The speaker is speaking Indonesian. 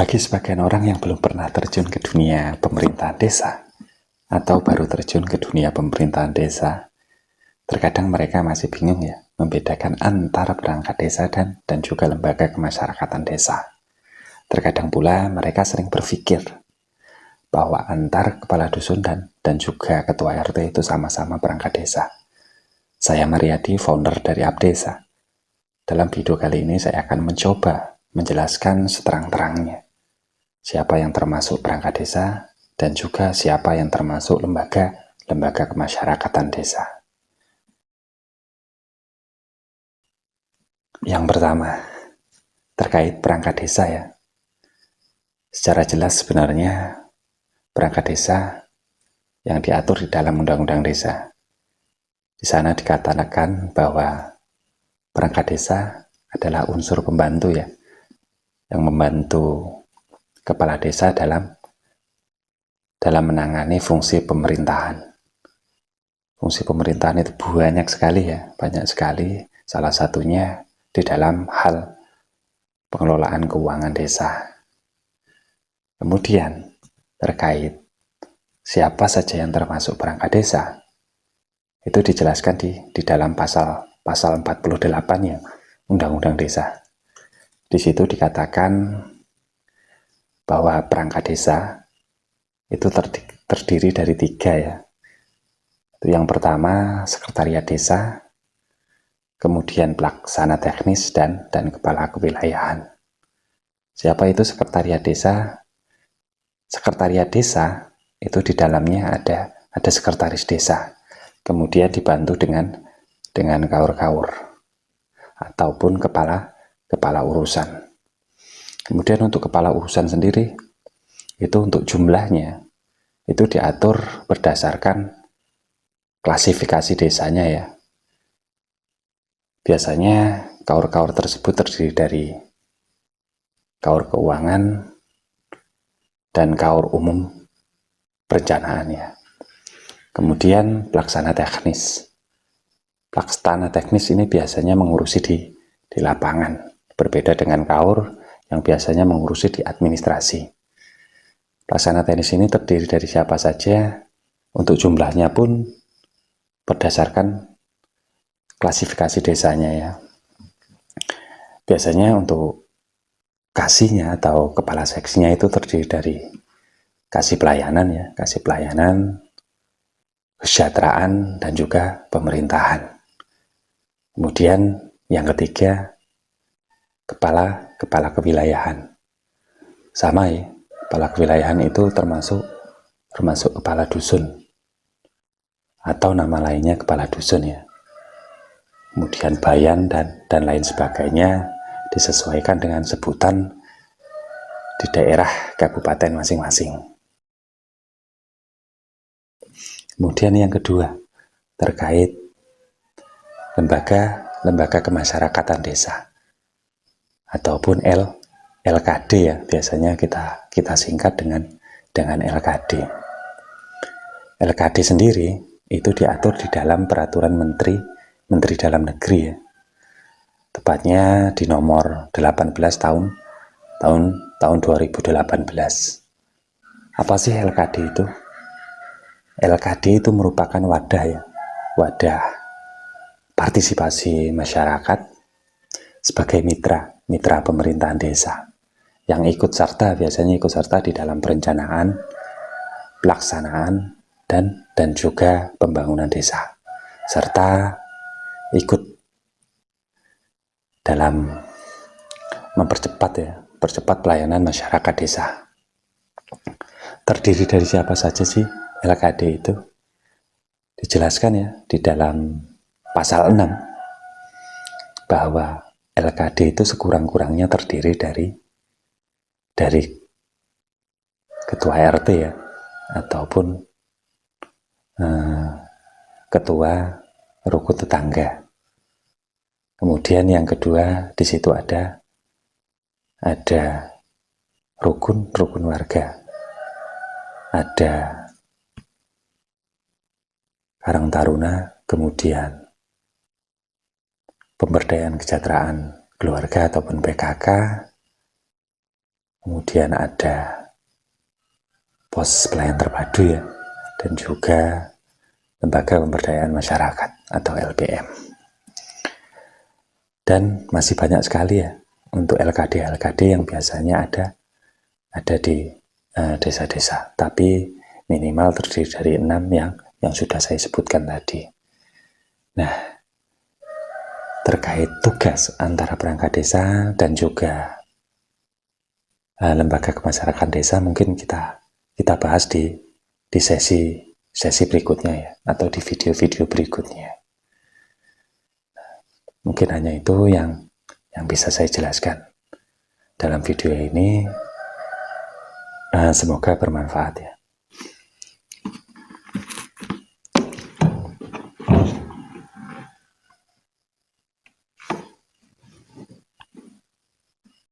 Bagi sebagian orang yang belum pernah terjun ke dunia pemerintahan desa atau baru terjun ke dunia pemerintahan desa, terkadang mereka masih bingung ya membedakan antara perangkat desa dan juga lembaga kemasyarakatan desa. Terkadang pula mereka sering berpikir bahwa antar kepala dusun dan juga ketua RT itu sama-sama perangkat desa. Saya Mariadi, founder dari Abdesa. Dalam video kali ini saya akan mencoba menjelaskan seterang-terangnya siapa yang termasuk perangkat desa dan juga siapa yang termasuk lembaga kemasyarakatan desa. Yang pertama, terkait perangkat desa ya. Secara jelas sebenarnya perangkat desa yang diatur di dalam Undang-Undang Desa. Di sana dikatakan bahwa perangkat desa adalah unsur pembantu ya, yang membantu kepala desa dalam menangani fungsi pemerintahan. Fungsi pemerintahan itu banyak sekali ya, banyak sekali. Salah satunya di dalam hal pengelolaan keuangan desa. Kemudian terkait siapa saja yang termasuk perangkat desa, itu dijelaskan di dalam pasal 48 ya, Undang-Undang Desa. Di situ dikatakan bahwa perangkat desa itu terdiri dari 3 ya. Itu yang pertama sekretariat desa, kemudian pelaksana teknis dan kepala kewilayahan. Siapa itu sekretariat desa? Sekretariat desa itu di dalamnya ada sekretaris desa, kemudian dibantu dengan kaur-kaur ataupun kepala urusan. Kemudian untuk kepala urusan sendiri itu untuk jumlahnya itu diatur berdasarkan klasifikasi desanya ya. Biasanya kaur-kaur tersebut terdiri dari kaur keuangan dan kaur umum perencanaan ya. Kemudian pelaksana teknis. Pelaksana teknis ini biasanya mengurusi di lapangan, berbeda dengan kaur yang biasanya mengurusi di administrasi. Pelaksana teknis ini terdiri dari siapa saja, untuk jumlahnya pun berdasarkan klasifikasi desanya ya. Biasanya untuk kasihnya atau kepala seksinya itu terdiri dari kasih pelayanan ya, kasih pelayanan, kesejahteraan dan juga pemerintahan. Kemudian yang ketiga kepala kewilayahan. Sama ya, kepala kewilayahan itu termasuk kepala dusun atau nama lainnya kepala dusun ya. Kemudian bayan dan lain sebagainya disesuaikan dengan sebutan di daerah kabupaten masing-masing. Kemudian yang kedua terkait lembaga kemasyarakatan desa ataupun LKD ya, biasanya kita singkat dengan LKD. LKD sendiri itu diatur di dalam peraturan Menteri Dalam Negeri ya. Tepatnya di nomor 18 tahun 2018. Apa sih LKD itu? LKD itu merupakan wadah ya, wadah partisipasi masyarakat sebagai mitra pemerintahan desa yang biasanya ikut serta di dalam perencanaan, pelaksanaan dan juga pembangunan desa, serta ikut dalam mempercepat pelayanan masyarakat desa. Terdiri dari siapa saja sih LKD itu? Dijelaskan ya di dalam pasal 6 bahwa LKD itu sekurang-kurangnya terdiri dari ketua RT ya, ataupun ketua rukun tetangga. Kemudian yang kedua di situ ada rukun warga, ada Karang Taruna, kemudian pemberdayaan kesejahteraan keluarga ataupun PKK, kemudian ada pos pelayan terpadu ya, dan juga lembaga pemberdayaan masyarakat atau LPM. Dan masih banyak sekali ya untuk LKD yang biasanya ada di desa-desa, tapi minimal terdiri dari 6 yang sudah saya sebutkan tadi. Nah, terkait tugas antara perangkat desa dan juga lembaga kemasyarakatan desa mungkin kita bahas di sesi berikutnya ya, atau di video-video berikutnya. Mungkin hanya itu yang bisa saya jelaskan dalam video ini. Semoga bermanfaat ya.